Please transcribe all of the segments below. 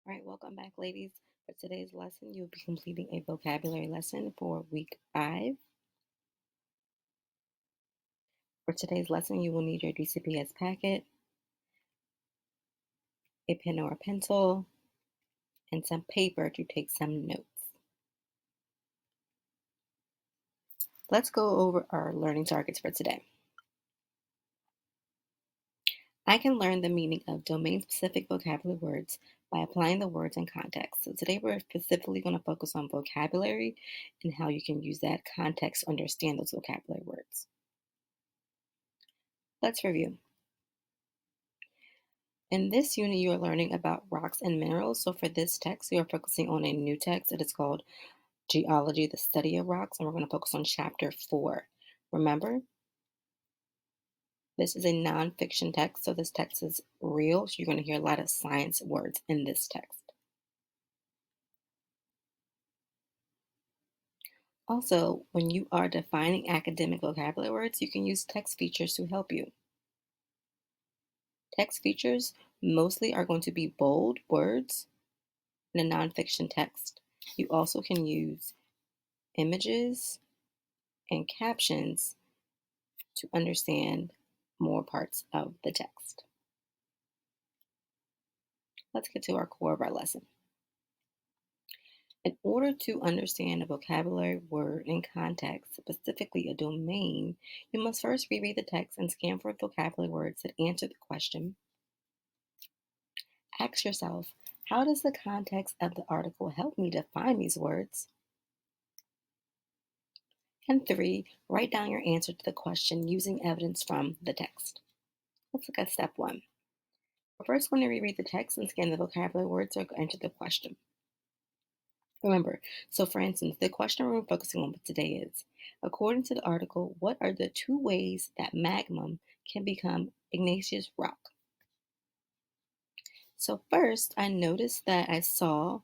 All right, welcome back, ladies. For today's lesson, you'll be completing a vocabulary lesson for week 5. For today's lesson, you will need your DCPS packet, a pen or a pencil, and some paper to take some notes. Let's go over our learning targets for today. I can learn the meaning of domain-specific vocabulary words by applying the words in context. So today we're specifically going to focus on vocabulary and how you can use that context to understand those vocabulary words. Let's review. In this unit, you are learning about rocks and minerals. So for this text, we are focusing on a new text. It is called Geology, the Study of Rocks, and we're going to focus on chapter 4. Remember, this is a nonfiction text, so this text is real. So you're going to hear a lot of science words in this text. Also, when you are defining academic vocabulary words, you can use text features to help you. Text features mostly are going to be bold words in a nonfiction text. You also can use images and captions to understand more parts of the text. Let's get to our core of our lesson. In order to understand a vocabulary word in context, specifically a domain, you must first reread the text and scan for vocabulary words that answer the question. Ask yourself, how does the context of the article help me define these words? And 3, write down your answer to the question using evidence from the text. Let's look at step 1. We're first going to reread the text and scan the vocabulary words that enter the question. Remember, so for instance, the question we're focusing on today is, according to the article, what are the 2 ways that magma can become igneous rock? So first, I noticed that I saw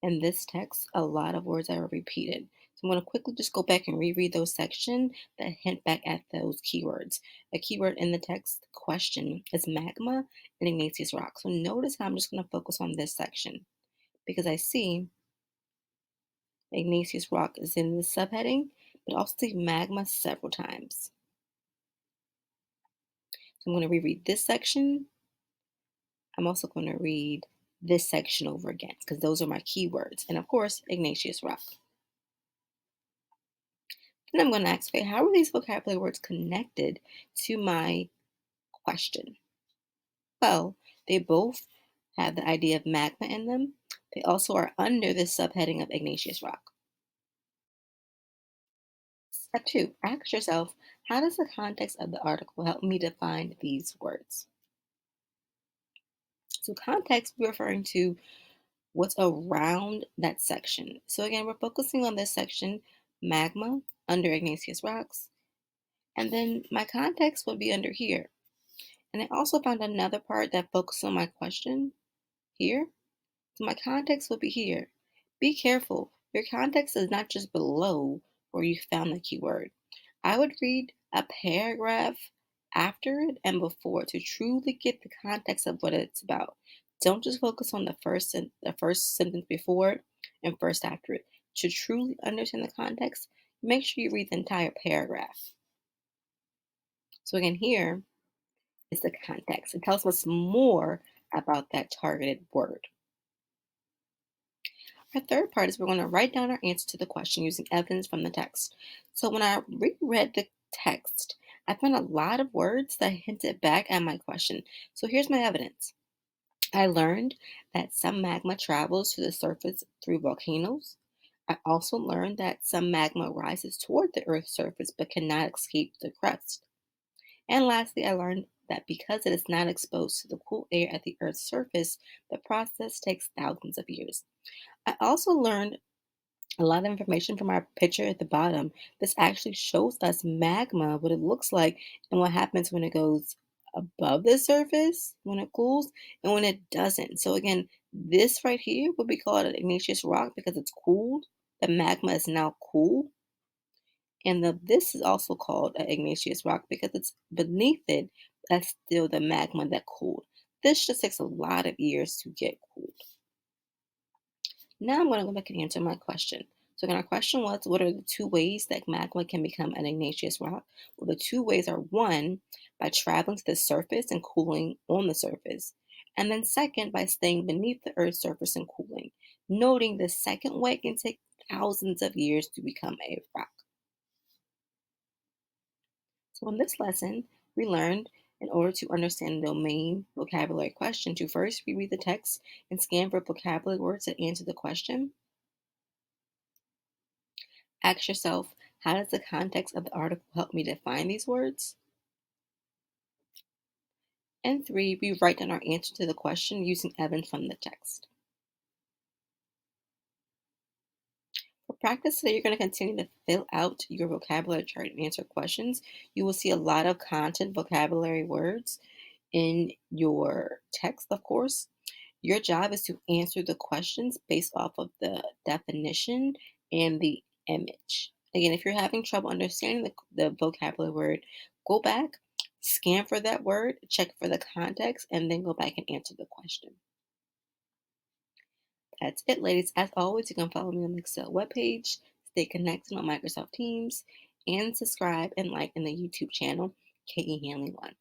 in this text a lot of words that were repeated. So I'm going to quickly just go back and reread those sections that hint back at those keywords. A keyword in the text question is magma and igneous rock. So notice how I'm just going to focus on this section because I see igneous rock is in the subheading, but also see magma several times. So I'm going to reread this section. I'm also going to read this section over again because those are my keywords. And of course, igneous rock. Then I'm going to ask, okay, how are these vocabulary words connected to my question? Well, they both have the idea of magma in them. They also are under the subheading of igneous rock. Step 2, ask yourself, how does the context of the article help me define these words? So context, we're referring to what's around that section. So again, we're focusing on this section, magma, under igneous rocks. And then my context would be under here. And I also found another part that focuses on my question here. So my context will be here. Be careful. Your context is not just below where you found the keyword. I would read a paragraph after it and before to truly get the context of what it's about. Don't just focus on the first sentence before it and first after it. To truly understand the context, make sure you read the entire paragraph. So again, here is the context. It tells us more about that targeted word. Our third part is we're going to write down our answer to the question using evidence from the text. So when I reread the text, I found a lot of words that hinted back at my question. So here's my evidence. I learned that some magma travels to the surface through volcanoes. I also learned that some magma rises toward the Earth's surface but cannot escape the crust. And lastly, I learned that because it is not exposed to the cool air at the Earth's surface, the process takes thousands of years. I also learned a lot of information from our picture at the bottom. This actually shows us magma, what it looks like, and what happens when it goes above the surface, when it cools, and when it doesn't. So again, this right here would be called an igneous rock because it's cooled. The magma is now cool. And this is also called an igneous rock because it's beneath it, that's still the magma that cooled. This just takes a lot of years to get cooled. Now I'm going to go back and answer my question. So again, our question was, what are the two ways that magma can become an igneous rock? Well, the two ways are one, by traveling to the surface and cooling on the surface. And then second, by staying beneath the Earth's surface and cooling. Noting the second way can take thousands of years to become a rock. So in this lesson, we learned in order to understand the domain vocabulary question to first reread the text and scan for vocabulary words that answer the question. Ask yourself, how does the context of the article help me define these words? And three, we write down our answer to the question using evidence from the text. For practice today, you're going to continue to fill out your vocabulary chart and answer questions. You will see a lot of content vocabulary words in your text, of course. Your job is to answer the questions based off of the definition and the image. Again, if you're having trouble understanding the vocabulary word, go back, scan for that word, check for the context, and then go back and answer the question. That's it, ladies. As always, you can follow me on the Excel webpage, stay connected on Microsoft Teams, and subscribe and like in the YouTube channel, KE Hanley 1.